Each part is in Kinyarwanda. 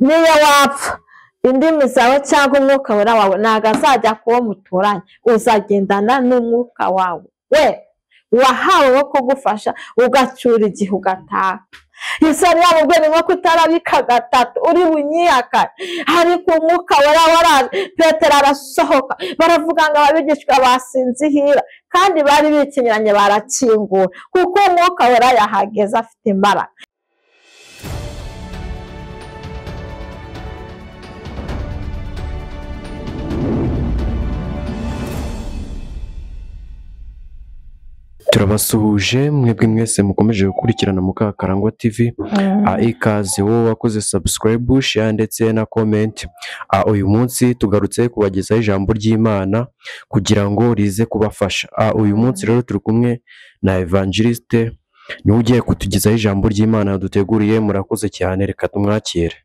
niyo wapfa indimi zawe cyangwa umwuka wera wawe ntabwo azajya kuwo muturanye, uzagendana n'umwuka wawe we wahawe wo kugufasha ugacyura igihe ugataha. Yesu yari yamubwiye ngo kutarabika gatatu uri bunyiyakane, ariko umwuka wera waraje. Petero arasohoka, baravuga ngo abigishwa basinzihira kandi bari bikinyiranye barakingura, kuko umwuka wera yahageze afite imbaraga. Turabasuhuje mwebwe mwese mukomeje gukurikirana Mukakarangwa TV. Ikaze wowe wakoze subscribe, share ndetse na comment. Uyu munsi tugarutse kubagezaho ijambo ry'Imana kugira ngo rize kubafasha. Uyu munsi rero turi kumwe na Evangeliste niwe ugiye kutugezaho ijambo ry'Imana duteguriye. Murakoze cyane, reka tumwakire.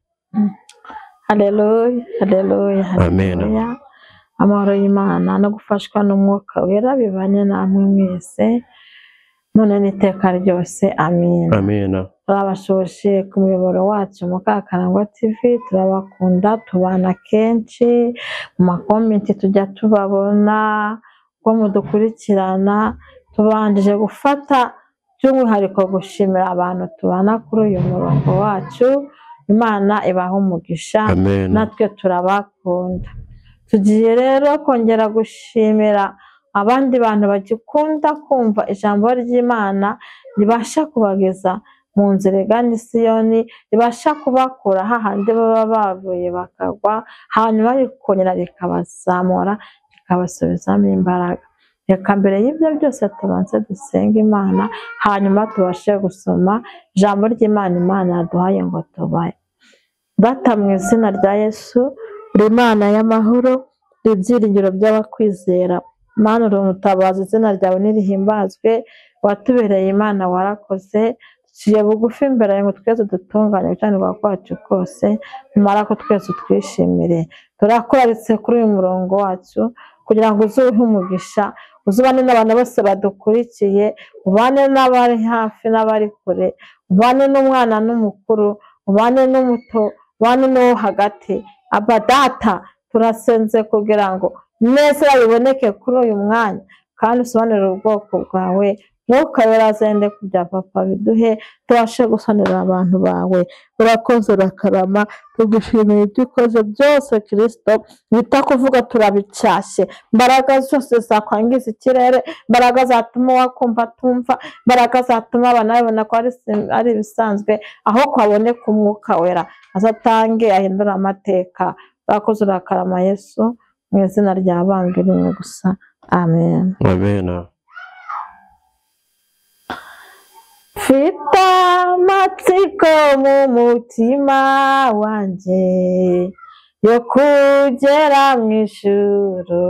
Haleluya, haleluya, Amen. haleluya. Amahoro y'Imana no gufashwa n'umwuka wera bibane namwe mwese none n'iteka ryose. Amen. Amen. Turabashoshe ku muyoboro wacu Mukakarangwa TV, turabakunda, tubana kenshi mu makomenti tujya tubabona ko mudukurikirana. Tubanjije gufata by'umwihariko gushimira abantu tubana kuri uyu murongo wacu. Imana ibaha umugisha. Amen. Natwe turabakunda. Tugiye rero kongera gushimira abandi bantu bagikunda kumva ijambo ry'Imana ribasha kubageza mu nzira igana Siyoni, ribasha kubakura hahandi baba bavuye bakagwa, hanyuma rikongera rikabazamura rikabasubizamo imbaraga. Reka mbere y'ibyo byose tubanze dusenga Imana, hanyuma tubashe gusoma ijambo ry'Imana Imana yaduhaye ngo tubaye. Data mu izina rya Yesu, uri Imana y'amahoro, ibyiringiro by'abakwizera. Mana uri umutabazi, izina ryawe nirihimbazwe. Watubereye Imana, warakoze. Tuciye bugufi imbere yawe ngo twese dutunganye gukiranirwa kwacu kose, tumara ko twese twishimire. Turakoraritse kuri uyu murongo wacu kugira ngo uzuhe umugisha, uzubane n'abantu bose badukurikiye, ubane n'abari hafi n'abari kure, ubane n'umwana n'umukuru, ubane n'umuto, ubane n'uwo hagati. Aba Data, turasenze kugira ngo neza biboneke kuri uyu mwanya, kandi usobanurire ubwoko bwawe. Mwuka wera azende kujya papa biduhe, tubashe gusobanurira abantu bawe. Urakoze urakarama, tugushimiye ibyo ukoze byose Kristo. Bita kuvuga turabicyashye, imbaraga zose zakwangiza ikirere, imbaraga zatuma wakumva tumva, imbaraga zatuma abana babona ko ari ibisanzwe, aho kwaboneka umwuka wera azatange ahindura amateka. Urakoze urakarama Yesu, mu izina rya bambwe rimwe gusa. Amen. Amen. Mfite amatsiko mu mutima wanjye yo kugera mu ijuru,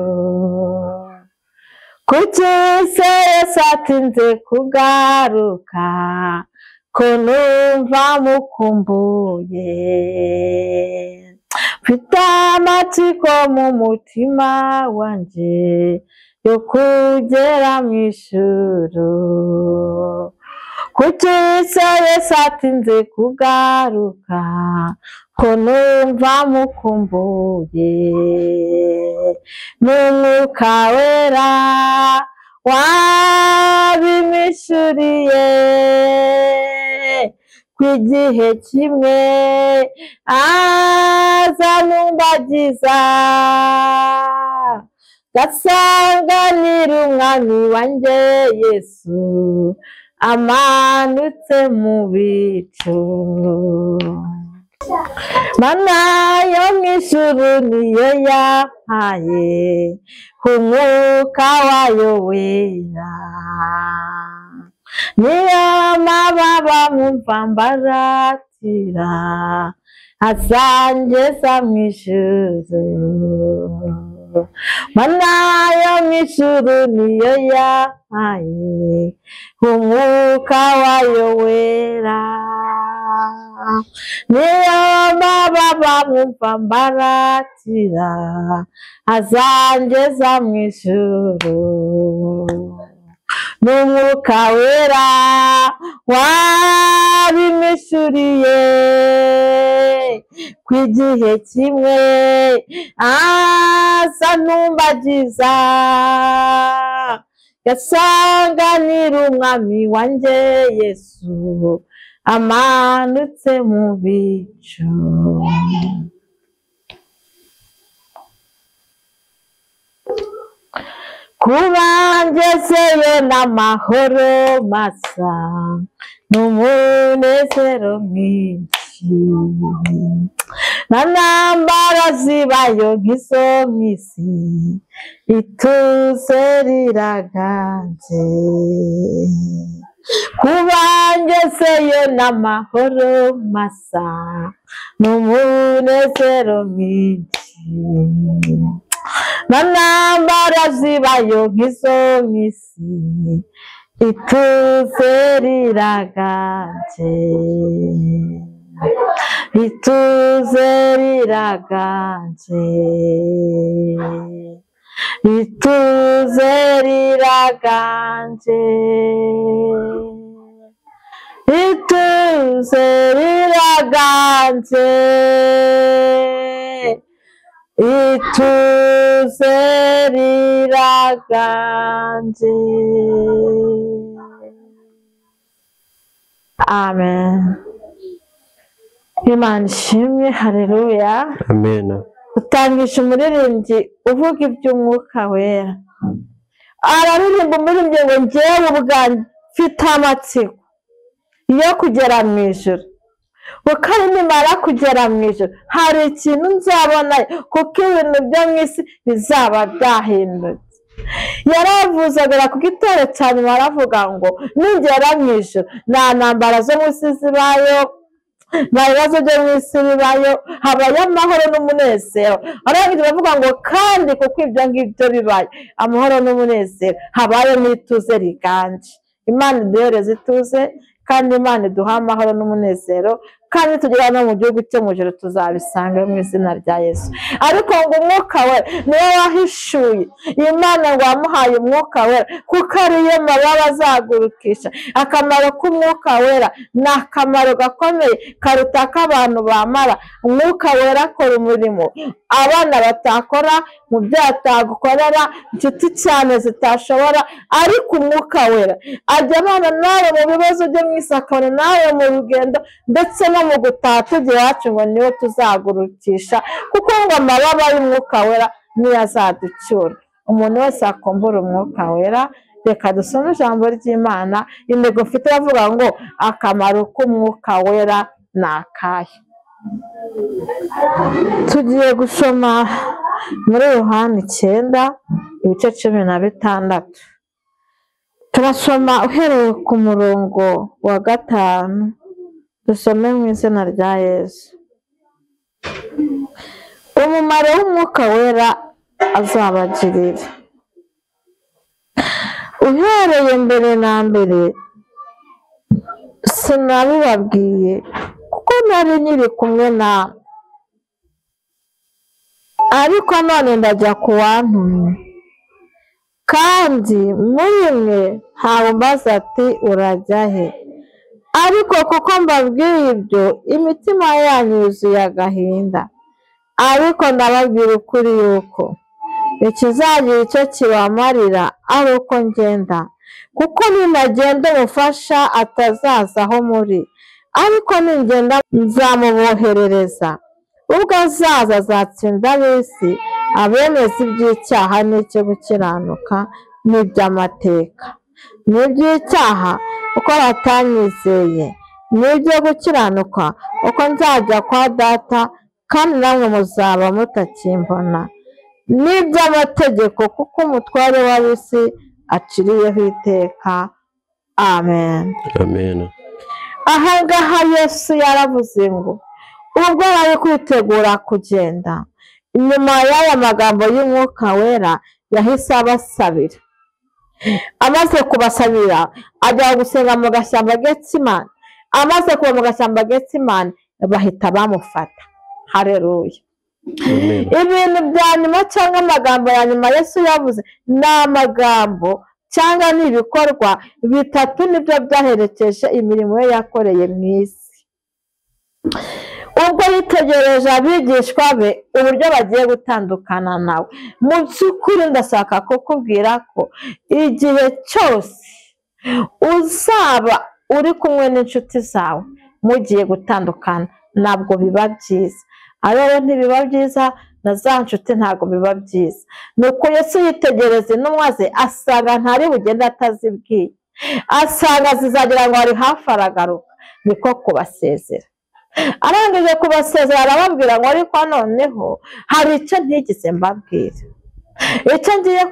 kuki se Yesu atinze kugaruka, ko numva mukumbuye. Mfite amatsiko mu mutima wanjye yo kugera mu ijuru, kuki se Yesu atinze kugaruka, ko numva mukumbuye. N'umwuka wera wabimishuriye, kw'igihe kimwe azanumbagiza, gasanganira umwami wanjye Yesu amanutse mu bicu. Mana yo mu ijuru niyo yampaye umwuka wayo wera, niyo mababa mwumva mbaratira, azangeza mu ijuru. Mana yo mu ijuru niyo yampaye umwuka wayo wera, niyo mababa mwumva mbaratira, azangeza mu ijuru. n'umwuka wera wabimishuriye ku igihe kimwe asa n'umbagiza yasanganira umwami wanjye Yesu amanutse mu bicu. Kuba ngezeyo n'amahoro masa n'umunezero mwinshi, nta ntambara zibayo nk'izo mw'isi, ituze riraganje. Kuba ngezeyo n'amahoro masa n'umunezero mwinshi, nta ntambara zibayo nk'izo mw'isi, ituze riraganje. Ituze riraganje, ituze riraganje, ituze riraganje, ituze riraganje. Amen. Imana ishimwe, haleluya. Amen. Utangisha umuririmbyi uvuga iby'umwuka wera, araririmba umuririmbyi ngo njyewe ubwanjye mfite amatsiko yo kugera mu ijuru, kuko nimara kugera mu ijuru hari ikintu nzabonayo, kuko ibintu byo mu isi bizaba byahindutse. Yaravuze agera ku gitero cya nyuma aravuga ngo ningera mu ijuru nta ntambara zo mu isi zibayo, nta bibazo byo mu isi bibayo, habayo amahoro n'umunezero. Arangije aravuga ngo kandi kuko ibyo ngibyo bibaye amahoro n'umunezero, habayo n'ituze riganje. Imana iduhereze ituze, kandi Imana iduha amahoro n'umunezero, kandi tugera no mu gihugu cyo mu ijuru tuzabisanga mu izina rya Yesu. Ariko ngo umwuka wera niwe wahishuye, Imana ngo wamuhaye umwuka wera kuko ariyo mababa azagurukisha. Akamaro k'umwuka wera ni akamaro gakomeye karuta k'abantu bamara. Umwuka wera akora umurimo abana batakora, mu byo atagukorera inshuti cyane zitashobora, ariko umwuka wera ajya abana nawe mu bibazo byo mu isi, akabona nawe mu rugendo, ndetse no mu gutaha tugiye iwacu ngo niwe tuzagurukisha, kuko ngo amababa y'umwuka wera niyo azaducyura. Umuntu wese akumbura umwuka wera. Reka dusome ijambo ry'Imana. Intego mfite iravuga ngo akamaro k'umwuka wera ni akahe. Tugiye gusoma muri Yohana 9:16. Turasoma uhereye ku murongo wa 5. Dusome mu izina rya Yesu. Umumaro w'umwuka wera azabagirira. Uhereye mbere na mbere sinabibabwiye kuko nari nyiri kumwe nawe, ariko none ndajya ku wantumye, kandi muri mwe ntawe umbaza ati urajya he. Ariko kuko mbabwiye ibyo imitima yanyu yuzuye agahinda. Ariko ndababwira ukuri yuko ikizagira icyo kibamarira ari uko ngenda, kuko ninagenda umufasha atazaza aho muri, ariko ningenda nzamuboherereza. Ubwo azaza azatsinda ab'isi, abemeza iby'icyaha n'icyo gukiranuka n'iby'amateka. N'iby'icyaha uko batanyizeye, n'ibyo gukiranuka uko nzajya kwa Data kandi namwe muzaba mutakimbona, n'iby'amategeko kuko umutware w'ab'isi aciriyeho iteka. Amen. Amen. Aha ngaha Yesu yaravuze ngo ubwo bari kwitegura kugenda, inyuma y'aya magambo y'umwuka wera yahise abasabira. Amaze kubasabira ajya gusenga mu gashyamba Getsimani. Amaze kuba mu gashyamba Getsimani bahita bamufata. Haleluya. Ibintu bya nyuma cyangwa amagambo ya nyuma Yesu yavuze ni amagambo cyangwa n'ibikorwa bitatu nibyo byaherekeje imirimo ye yakoreye mu isi. Ubwo yitegereje abigishwa be uburyo bagiye gutandukana nawe, mu by'ukuri ndashaka kukubwira ko igihe cyose uzaba uri kumwe n'inshuti zawe mugiye gutandukana ntabwo biba byiza. Rero ntibiba byiza, na za nshuti ntabwo biba byiza. Nuko Yesu yitegereza intumwa ze asanga ntari bugende atazibwiye, asanga zizagira ngo ari hafi aragaruka, niko kubasezera. Arangije kubasezera arababwira ngo ariko noneho hari icyo ntigeze mbabwira. Icyo ngiye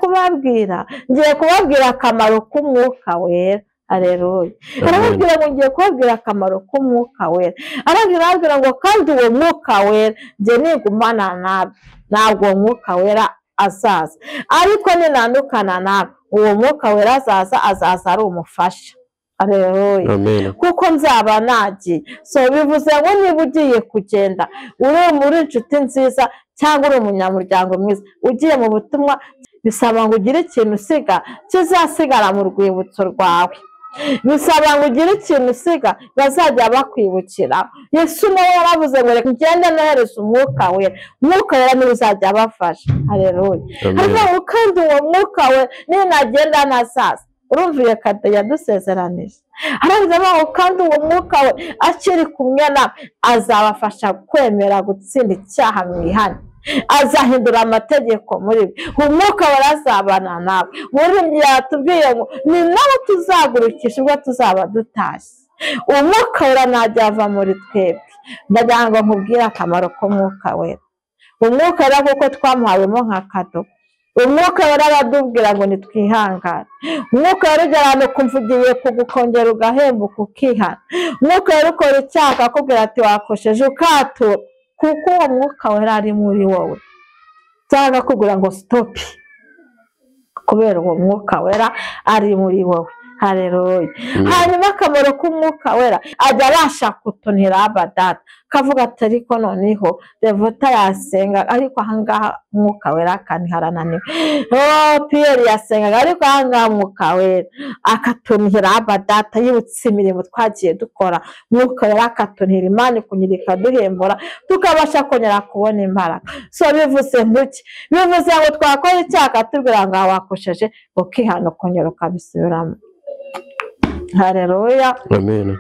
kubabwira akamaro k'umwuka wera. Haleluya. Arababwira ngo ngiye kubabwira akamaro k'umwuka wera. Arababwira ngo kandi uwo mwuka wera njye nigumana nawe ntabwo uwo mwuka wera azaza, ariko ninandukana nawe uwo mwuka wera azaza ari umufasha. Haleluya. Kuko nzaba nagiye. So bivuze ngo niba ugiye kugenda uri muri inshuti nziza cyangwa uri umunyamuryango mwiza ugiye mu butumwa, bisaba ngo ugire ikintu usiga kizasigara mu rwibutso rwawe. Bisaba ngo ugire ikintu usiga bazajya bakwibukiraho. Yesu nawe yaravuze ngo reka ngende nohereza umwuka wera. Umwuka wera niwe uzajya abafasha. Haleluya. Ariko kandi uwo mwuka wera ninagenda ntazaza. Urumva iyo kado yadusezeranije. Aravuga ngo kandi uwo mwuka we akiri kumwe nawe azabafasha kwemera gutsinda icyaha mwihane, azahindura amategeko muri we. Umwuka wera azabana nawe. Muri yatubwiye ngo ni nawe tuzagurukisha ubwo tuzaba dutashye. Umwuka wera ntajya ava muri twebwe. Ndagira ngo nkubwire akamaro k'umwuka wera. Umwuka wera kuko twamuhawemo nka kado. Umwuka wera aradubwira ngo nitwihangane. Umwuka wera ugera ahantu ukumva ugiye kugukongera ugahembuka ukihana. Umwuka wera ukora icyaha akakubwira ati wakosheje ukatura, kuko uwo mwuka wera ari muri wowe. Cyangwa akakubwira ngo stopi, kubera uwo mwuka wera ari muri wowe. Haleluya. Hanyuma akamaro k'umwuka wera ajya abasha kutunira abadata, kavuga ati ariko noneho Devota yasenga ariko ahangaha umwuka wera akaniharananiwe. Pierre yasenga ariko ahangaha umwuka wera akatunira abadata, yibutse imirimo twagiye dukora. Umwuka wera akatunira, Imana ikunyirika duhembura tukabasha kongera kubona imbaraga. So bivuze nduki, bivuze ngo twakora icyaha tubwira ngo wakosheje ukihana ukongera ukabisubiramo. Haleluya. Amen.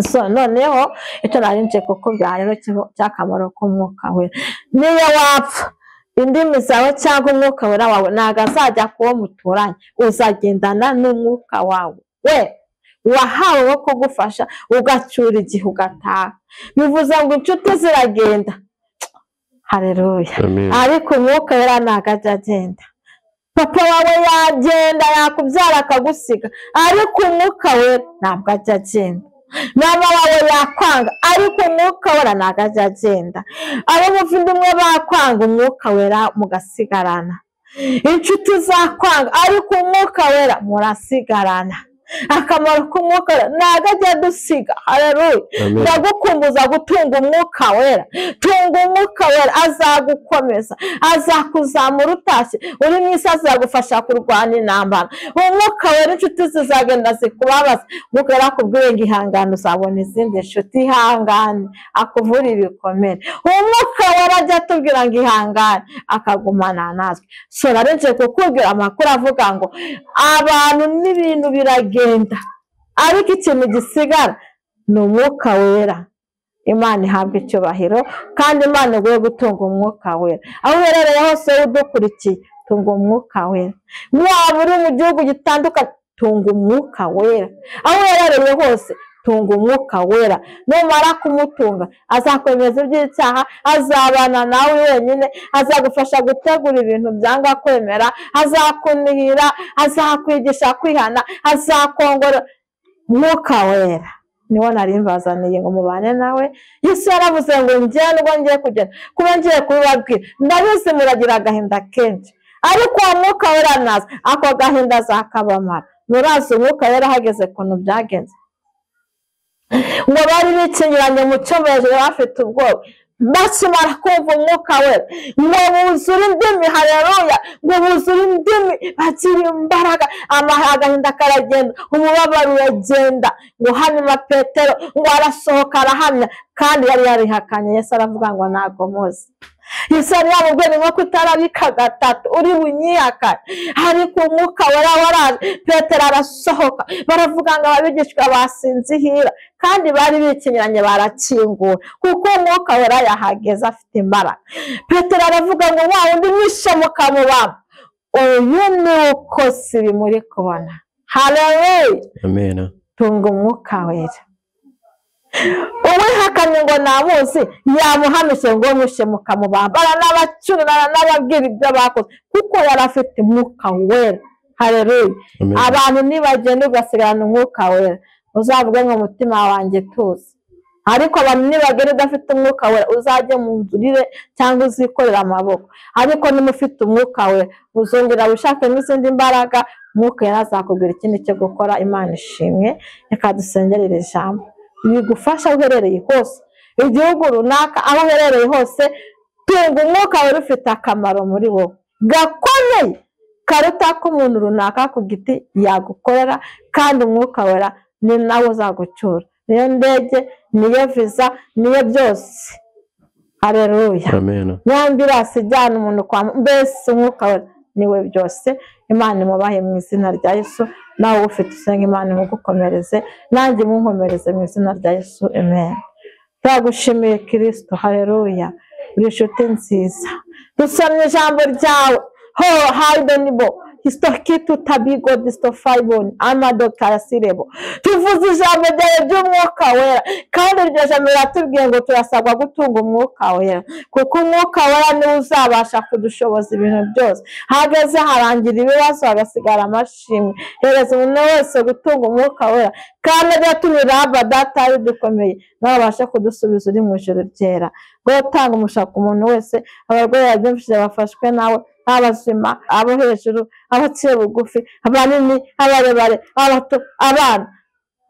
So noneho icyo narinje kukubwira rero cy'akamaro k'umwuka wera, niyo wapfa indimi zawe cyangwa umwuka wera wawe ntabwo azajya kuwo muturanye, uzagendana n'umwuka wawe we wahawe wo kugufasha ugacyura igihe ugataha. Bivuze ngo inshuti ziragenda. Haleluya. Ariko umwuka wera ntabwo ajya agenda. Papa wawe yagenda yakubyara akagusiga, ariko umwuka wera ntabwo ajya agenda. Mama wawe yakwanga, ariko umwuka wera ntabwo ajya agenda. Abo muvandimwe bakwanga, umwuka wera mugasigarana. Inshuti zakwanga, ariko umwuka wera murasigarana. Akamaro k'umwuka wera ntabwo ajya dusiga. Haleluya. Ndagukumbuza gutunga umwuka wera. Tunga umwuka wera, azagukomeza, azakuzamura utashye uri mu isi, azagufasha kurwana intambara. Umwuka wera inshuti zizagenda zikubabaza, umwuka wera akubwiye ngo ihangane uzabona izindi nshuti. Ihangane akuvura ibikomere. Umwuka wera ajya atubwira ngo ihangane akagumana natwe. So narinje kukubwira amakuru avuga ngo abantu n'ibintu biragenda, ariko ikintu gisigara ni umwuka wera. Imana ihabwa icyubahiro, kandi Imana iguye gutunga umwuka wera. Aho uherereye hose udukurikiye, tunga umwuka wera. Waba uri mu gihugu gitandukanye, tunga umwuka wera. Aho uherereye hose tunga umwuka wera. Numara kumutunga azakwemeza iby'icyaha, azabana nawe wenyine, azagufasha gutegura ibintu byanga kwemera, azakunihira, azakwigisha kwihana, azakongora. Umwuka wera niwo nari mbazaniye ngo mubane nawe. Yesu yaravuze ngo ngende ngiye kugenda, kuba ngiye kubibabwira ndabizi muragira agahinda kenshi, ariko uwo mwuka wera naza ako gahinda azakabamara. Murazi umwuka wera hageze kuntu byagenze ngo bari bikinyuranye mu cyumba hejuru bafite ubwoba, bakimara kumva umwuka wera ngo buzure indimi, haleluya, ngo buzure indimi, bagira imbaraga, agahinda karagenda, umubabaro uragenda. Ngo hanyuma Petero ngo arasohoka arahamya, kandi yari yarihakanye. Yesu aravuga ngo ntago muzi. Yesu yari yamubwiye ngo kutarabika gatatu uri bunyihakane, ariko umwuka wera waraje. Petero arasohoka, baravuga ngo abigishwa basinzihira, kandi bari bikinyiranye barakingura, kuko umwuka wera yahageze afite imbaraga. Petero aravuga ngo wa wundi mwishe mukamubamba, uyu ni uko siri muri kubona. Haleluya, amen. tunga umwuka wera. Uwihakanye ngo namuzi yamuhamishe ngo mwishe mukamubamba, n'abacurana n'ababwira ibyo bakoze, kuko yari afite umwuka wera. Haleluya, abantu nibagenda ugasigarana umwuka wera, uzavuge ngo umutima wanjye tuzi. Ariko abantu nibagenda udafite umwuka wera, uzajye mu nzurire cyangwa uzikorera amaboko. Ariko nimufite umwuka wera, uzongera wishake n'izindi mbaraga, umwuka wera azakubwira ikindi cyo gukora. Imana ishimwe. Reka dusengerere ijambo bigufasha uherereye hose, igihugu runaka aho uherereye hose, tunga umwuka wera ufite akamaro muri wowe gakomeye, karuta ko umuntu runaka ku giti yagukorera, kandi umwuka wera ni nawe uzagucyura. Niyo ndege, niyo viza, niyo byose. Haleluya, amen. nyambirasi ijyana umuntu kwa mbese umwuka wera niwe byose. Imana imubahe mu izina rya Yesu. Nawe ufite usenga, Imana imugukomereze, nanjye munkomereze mu izina rya Yesu, amen. Turagushimiye Kristo, haleluya, uri inshuti nziza. Dusomye ijambo ryawe, ho haidenibo histokitu tabigo distofaibon amado karasirebo. Tuvuze ijambo ryawe ry'umwuka wera, kandi iryo jambo riratubwiye ngo turasabwa gutunga umwuka wera, kuko umwuka wera niwe uzabasha kudushoboza ibintu byose. Hageze harangira ibibazo, hagasigara amashimwe. Hereza umuntu wese gutunga umwuka wera, kandi byatumye Raba data ari dukomeye, nawe abasha kudusubiza uri mu ijuru ryera. Gutanga umushaka umuntu wese, abarwayi babyumvise bafashwe nawe, abazima, abo hejuru, abaciye bugufi, abanini, abarebare, abato, abana.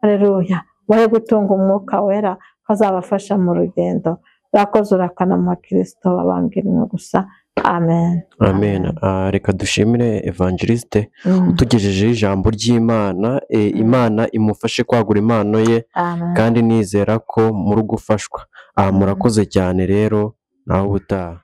Haleluya, wahe gutunga umwuka wera, kazabafasha mu rugendo. Urakoze, urakanama Kristo, babambwira gusa. Amen, amen. Reka dushimire Evangeliste utugejejeho ijambo ry'Imana. Imana imufashe kwagura impano ye, kandi nizera ko muri gufashwa. Murakoze cyane rero, nawe ubutaha.